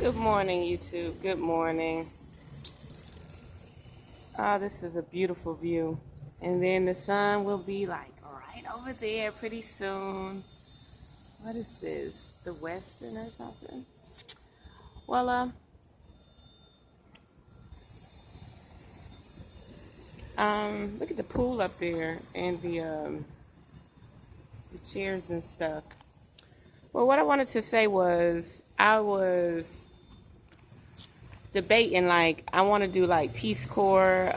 Good morning, YouTube. Good morning. This is a beautiful view. And then the sun will be like right over there pretty soon. What is this? The Western or something? Well, look at the pool up there and the chairs and stuff. Well, what I wanted to say was I was debating, like, I want to do like Peace Corps.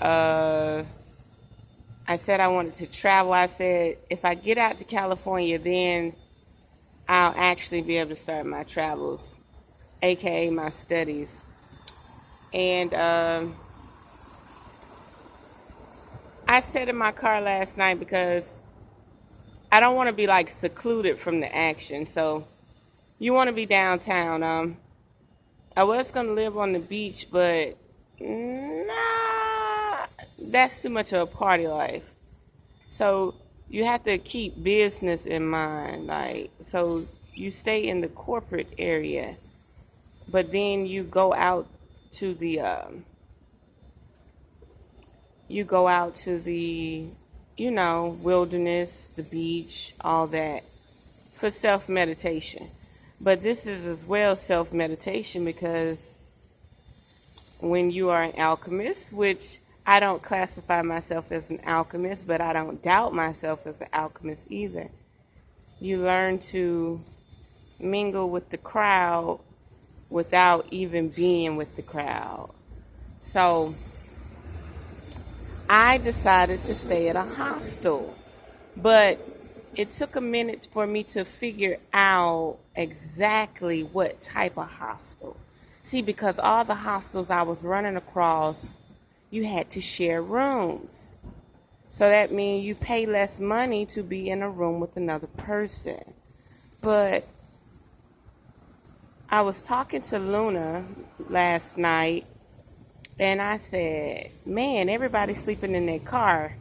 I said I wanted to travel. I said if I get out to California, then I'll actually be able to start my travels, aka my studies. And I sat in my car last night because I don't want to be like secluded from the action. So you want to be downtown. I was going to live on the beach, but nah, that's too much of a party life. So you have to keep business in mind. Like, so you stay in the corporate area, but then you go out to the wilderness, the beach, all that for self-meditation. But this is as well self-meditation because when you are an alchemist, which I don't classify myself as an alchemist, but I don't doubt myself as an alchemist either. You learn to mingle with the crowd without even being with the crowd. So I decided to stay at a hostel, but it took a minute for me to figure out exactly what type of hostel. See, because all the hostels I was running across, you had to share rooms. So that means you pay less money to be in a room with another person. But I was talking to Luna last night, and I said, man, everybody's sleeping in their car.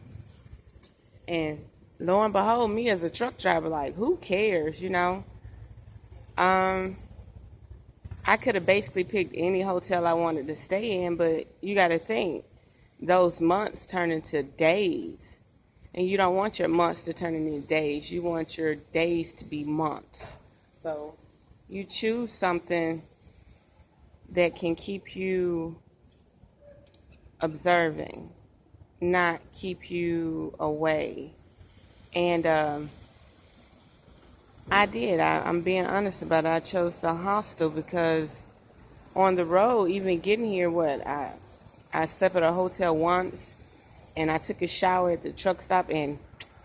And lo and behold, me as a truck driver, like, who cares, I could have basically picked any hotel I wanted to stay in, but you got to think, those months turn into days. And you don't want your months to turn into days. You want your days to be months. So you choose something that can keep you observing, not keep you away. And I did. I'm being honest about it. I chose the hostel because on the road, even getting here, I slept at a hotel once, and I took a shower at the truck stop, and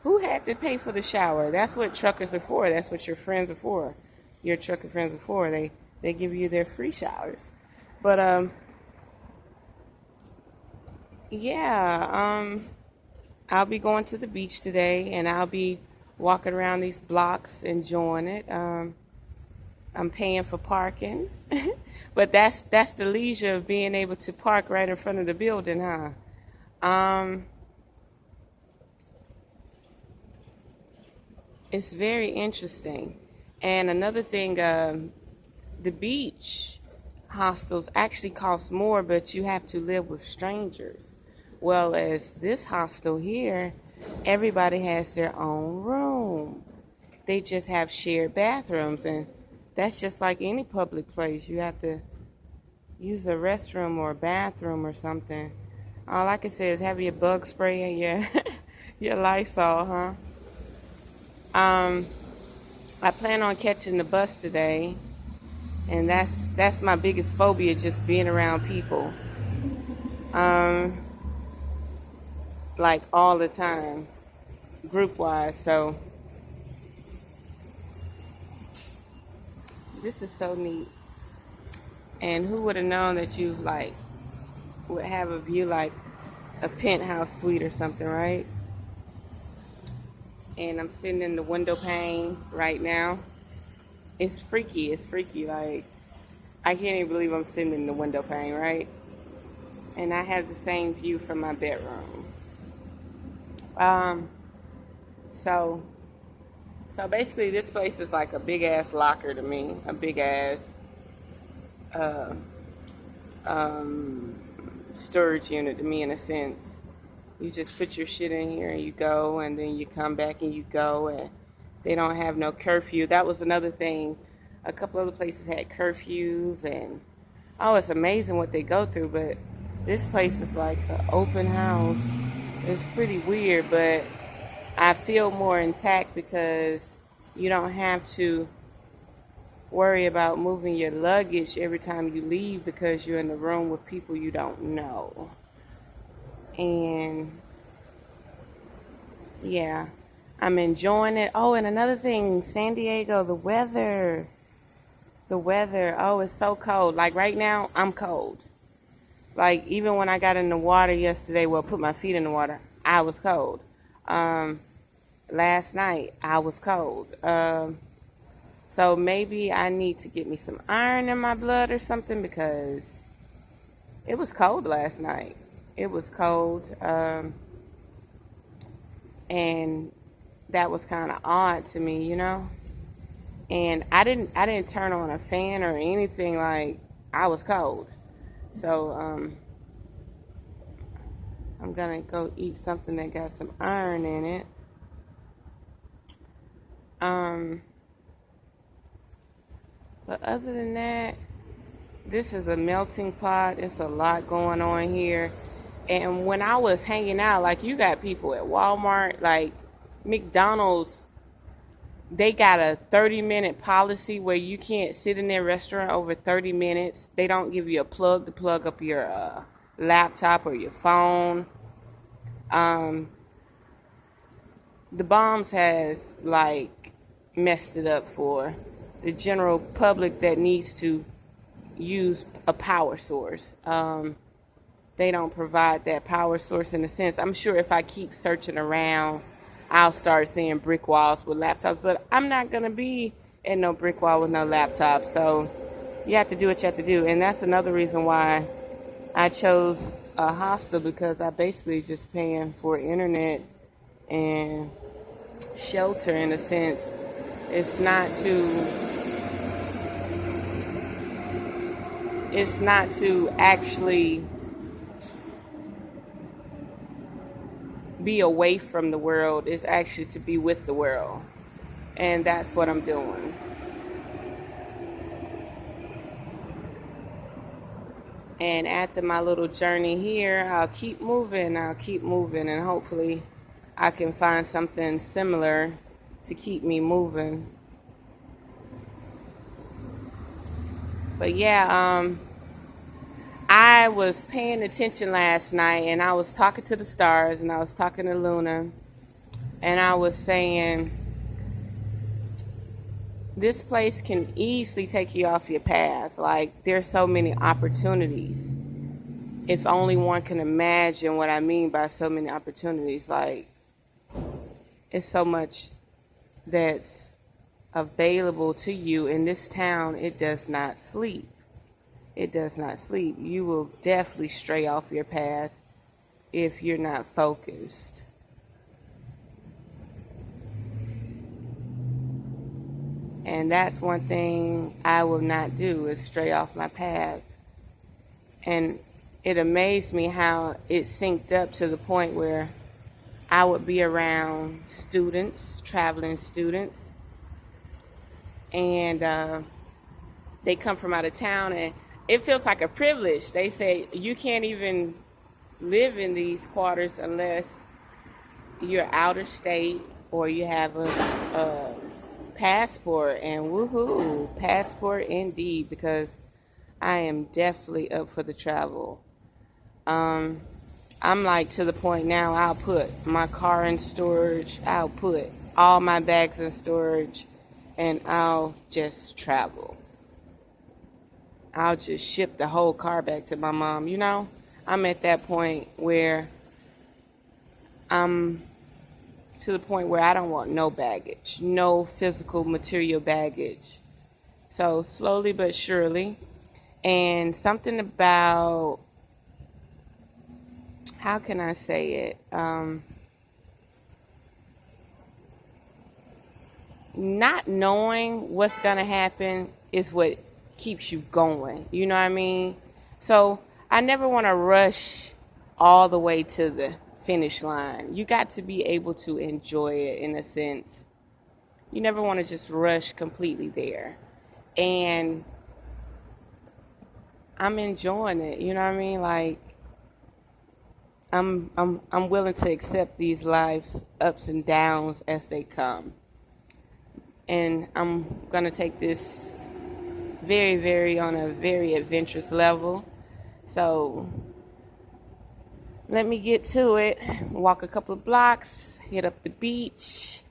who had to pay for the shower? That's what truckers are for. That's what your friends are for. Your trucker friends are for. They give you their free showers. But yeah, I'll be going to the beach today, and I'll be walking around these blocks, enjoying it. I'm paying for parking, but that's the leisure of being able to park right in front of the building, huh? It's very interesting. And another thing, the beach hostels actually cost more, but you have to live with strangers. Well, as this hostel here, everybody has their own room. They just have shared bathrooms, and that's just like any public place. You have to use a restroom or a bathroom or something. All I can say is have your bug spray and your your Lysol, huh? I plan on catching the bus today, and that's my biggest phobia, just being around people, like all the time, group wise. So this is so neat. And who would have known that you like would have a view like a penthouse suite or something, right? And I'm sitting in the window pane right now. It's freaky. It's freaky. Like, I can't even believe I'm sitting in the window pane, right? And I have the same view from my bedroom. So basically this place is like a big ass locker to me. A big ass uh, um, storage unit to me in a sense. You just put your shit in here and you go, and then you come back and you go, and they don't have no curfew. That was another thing. A couple other places had curfews, and oh, it's amazing what they go through. But this place is like an open house. It's pretty weird, but I feel more intact because you don't have to worry about moving your luggage every time you leave because you're in the room with people you don't know. And yeah, I'm enjoying it. Oh, and another thing, San Diego, the weather. The weather, oh, it's so cold. Like right now, I'm cold. Like even when I got in the water yesterday, well, put my feet in the water, I was cold. Last night, I was cold. So maybe I need to get me some iron in my blood or something because it was cold last night. It was cold. And that was kind of odd to me, you know? And I didn't turn on a fan or anything. Like I was cold. So I'm gonna go eat something that got some iron in it. But other than that, this is a melting pot. It's a lot going on here. And when I was hanging out, like you got people at Walmart, like McDonald's, they got a 30-minute policy where you can't sit in their restaurant over 30 minutes. They don't give you a plug to plug up your laptop or your phone. The bombs has like messed it up for the general public that needs to use a power source. They don't provide that power source in a sense. I'm sure if I keep searching around, I'll start seeing brick walls with laptops, but I'm not going to be at no brick wall with no laptop. So you have to do what you have to do. And that's another reason why I chose a hostel, because I basically just paying for internet and shelter in a sense. It's not to actually be away from the world. It's actually to be with the world. And that's what I'm doing. And after my little journey here, I'll keep moving, and hopefully I can find something similar to keep me moving. But yeah, I was paying attention last night, and I was talking to the stars, and I was talking to Luna, and I was saying, this place can easily take you off your path. Like, there's so many opportunities. If only one can imagine what I mean by so many opportunities. Like, it's so much that's available to you in this town. It does not sleep. It does not sleep. You will definitely stray off your path if you're not focused. And that's one thing I will not do, is stray off my path. And it amazed me how it synced up to the point where I would be around students, traveling students, and they come from out of town, and it feels like a privilege. They say you can't even live in these quarters unless you're out of state or you have a passport. And woohoo, passport indeed, because I am definitely up for the travel. I'm like to the point now, I'll put my car in storage, I'll put all my bags in storage, and I'll just travel. I'll just ship the whole car back to my mom. You know, I'm at that point where I'm to the point where I don't want no baggage, no physical material baggage. So slowly but surely. And something about, how can I say it? Not knowing what's going to happen is what keeps you going. You know what I mean? So I never want to rush all the way to the finish line. You got to be able to enjoy it in a sense. You never want to just rush completely there. And I'm enjoying it. You know what I mean? Like I'm willing to accept these life's ups and downs as they come. And I'm gonna take this very, very on a very adventurous level. So let me get to it. Walk a couple of blocks, hit up the beach,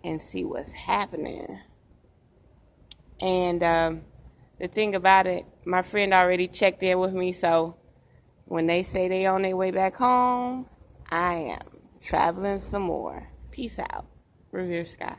and see what's happening. And the thing about it, my friend already checked in with me, so when they say they on their way back home, I am traveling some more. Peace out. Revere Sky.